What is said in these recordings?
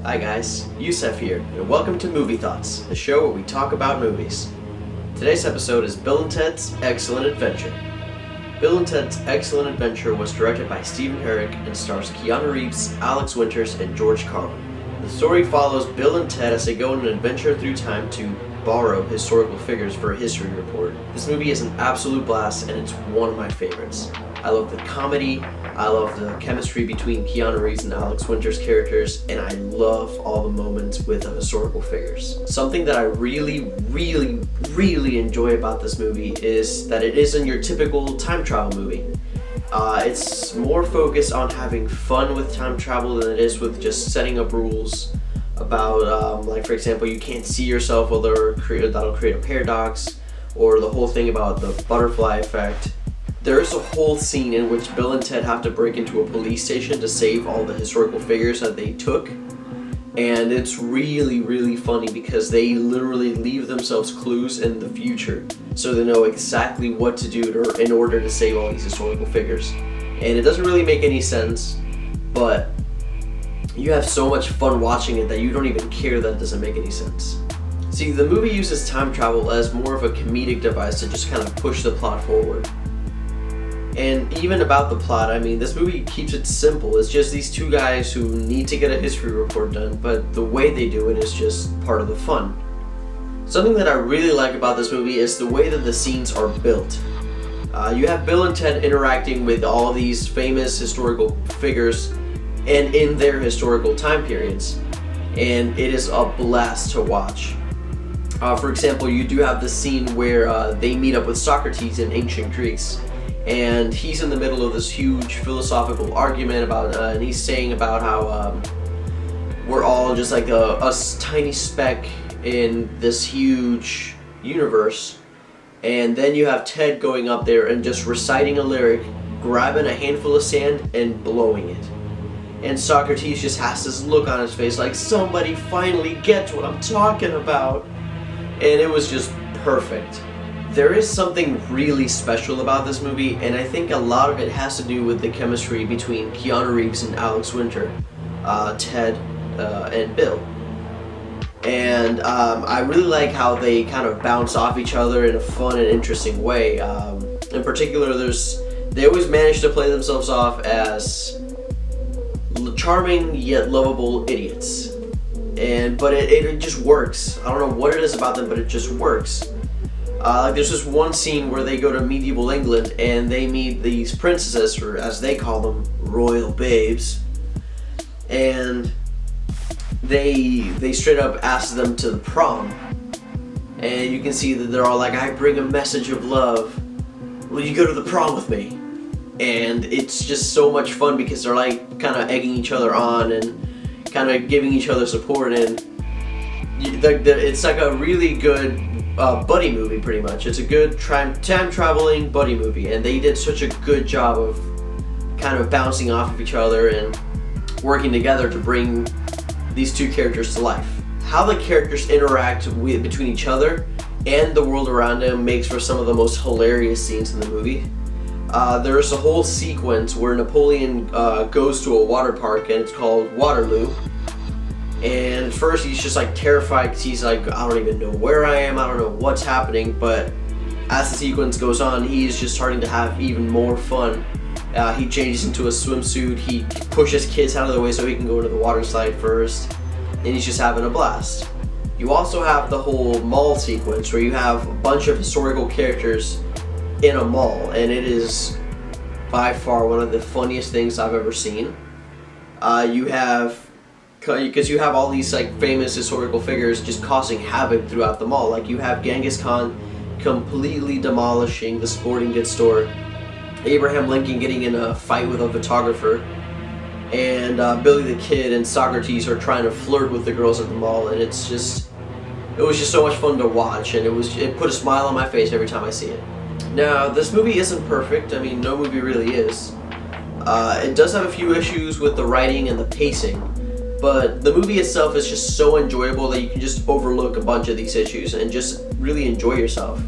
Hi guys, Yusef here, and welcome to Movie Thoughts, the show where we talk about movies. Today's episode is Bill and Ted's Excellent Adventure. Bill and Ted's Excellent Adventure was directed by Stephen Herrick and stars Keanu Reeves, Alex Winters, and George Carlin. The story follows Bill and Ted as they go on an adventure through time to borrow historical figures for a history report. This movie is an absolute blast and it's one of my favorites. I love the comedy, I love the chemistry between Keanu Reeves and Alex Winters' characters, and I love all the moments with the historical figures. Something that I really enjoy about this movie is that it isn't your typical time travel movie. It's more focused on having fun with time travel than it is with just setting up rules about, like for example, you can't see yourself, or that'll create a paradox, or the whole thing about the butterfly effect. There is a whole scene in which Bill and Ted have to break into a police station to save all the historical figures that they took, and it's really funny because they literally leave themselves clues in the future so they know exactly what to do in order to save all these historical figures. And it doesn't really make any sense, but you have so much fun watching it that you don't even care that it doesn't make any sense. See, the movie uses time travel as more of a comedic device to just kind of push the plot forward. And even about the plot, I mean, this movie keeps it simple. It's just these two guys who need to get a history report done, but the way they do it is just part of the fun. Something that I really like about this movie is the way that the scenes are built. You have Bill and Ted interacting with all these famous historical figures and in their historical time periods, and it is a blast to watch. For example, you do have the scene where they meet up with Socrates in ancient Greece, and he's in the middle of this huge philosophical argument about, and he's saying about how we're all just like a tiny speck in this huge universe. And then you have Ted going up there and just reciting a lyric, grabbing a handful of sand and blowing it. And Socrates just has this look on his face like, somebody finally gets what I'm talking about. And it was just perfect. There is something really special about this movie, and I think a lot of it has to do with the chemistry between Keanu Reeves and Alex Winter, Ted, and Bill. And I really like how they kind of bounce off each other in a fun and interesting way. In particular, they always manage to play themselves off as charming yet lovable idiots. But it just works. I don't know what it is about them, but it just works. Like there's this one scene where they go to medieval England and they meet these princesses, or as they call them, royal babes, and they straight up ask them to the prom, and you can see that they're all like, I bring a message of love, will you go to the prom with me? And it's just so much fun because they're like kind of egging each other on and kind of giving each other support, and it's like a really good buddy movie, pretty much. It's a good time traveling buddy movie, and they did such a good job of kind of bouncing off of each other and working together to bring these two characters to life. How the characters interact between each other and the world around them makes for some of the most hilarious scenes in the movie. There's a whole sequence where Napoleon goes to a water park, and it's called Waterloo. And at first he's just like terrified because he's like, I don't even know where I am, I don't know what's happening. But as the sequence goes on, he's just starting to have even more fun. He changes into a swimsuit, he pushes kids out of the way so he can go into the water slide first, and he's just having a blast. You also have the whole mall sequence where you have a bunch of historical characters in a mall, and it is by far one of the funniest things I've ever seen. Because you have all these like famous historical figures just causing havoc throughout the mall. Like you have Genghis Khan completely demolishing the sporting goods store, Abraham Lincoln getting in a fight with a photographer, and Billy the Kid and Socrates are trying to flirt with the girls at the mall, and it was just so much fun to watch, and it put a smile on my face every time I see it. Now, this movie isn't perfect. I mean, no movie really is. It does have a few issues with the writing and the pacing, but the movie itself is just so enjoyable that you can just overlook a bunch of these issues and just really enjoy yourself.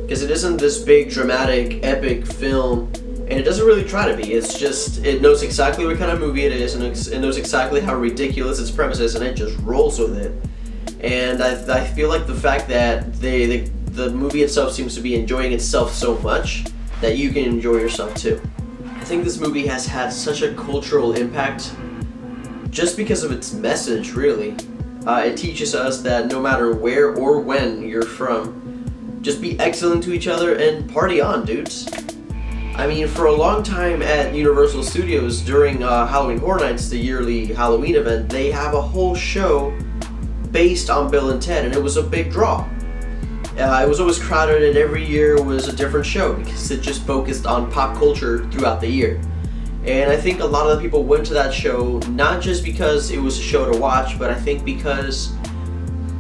Because it isn't this big, dramatic, epic film, and it doesn't really try to be. It's just, it knows exactly what kind of movie it is, and it knows exactly how ridiculous its premise is, and it just rolls with it. And I feel like the fact that the movie itself seems to be enjoying itself so much that you can enjoy yourself too. I think this movie has had such a cultural impact just because of its message, really. It teaches us that no matter where or when you're from, just be excellent to each other and party on, dudes. I mean, for a long time at Universal Studios during Halloween Horror Nights, the yearly Halloween event, they have a whole show based on Bill and Ted, and it was a big draw. It was always crowded, and every year was a different show because it just focused on pop culture throughout the year. And I think a lot of the people went to that show not just because it was a show to watch, but I think because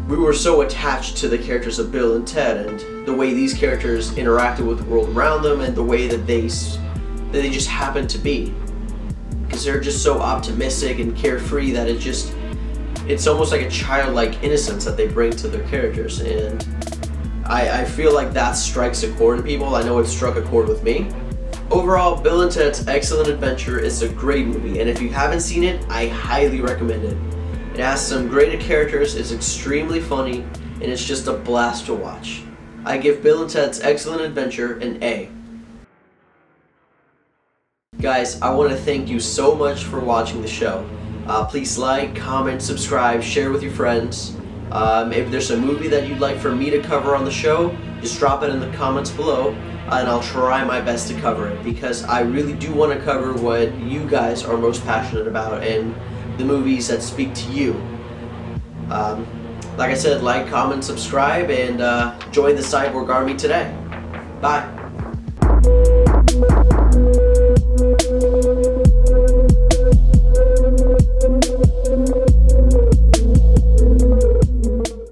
we were so attached to the characters of Bill and Ted and the way these characters interacted with the world around them and the way that they just happened to be. Because they're just so optimistic and carefree that it's almost like a childlike innocence that they bring to their characters, and I feel like that strikes a chord in people. I know it struck a chord with me. Overall, Bill and Ted's Excellent Adventure is a great movie, and if you haven't seen it, I highly recommend it. It has some great characters, it's extremely funny, and it's just a blast to watch. I give Bill and Ted's Excellent Adventure an A. Guys, I want to thank you so much for watching the show. Please like, comment, subscribe, share with your friends. If there's a movie that you'd like for me to cover on the show, just drop it in the comments below, and I'll try my best to cover it, because I really do want to cover what you guys are most passionate about and the movies that speak to you. Like I said, like, comment, subscribe, and join the Cyborg Army today. Bye.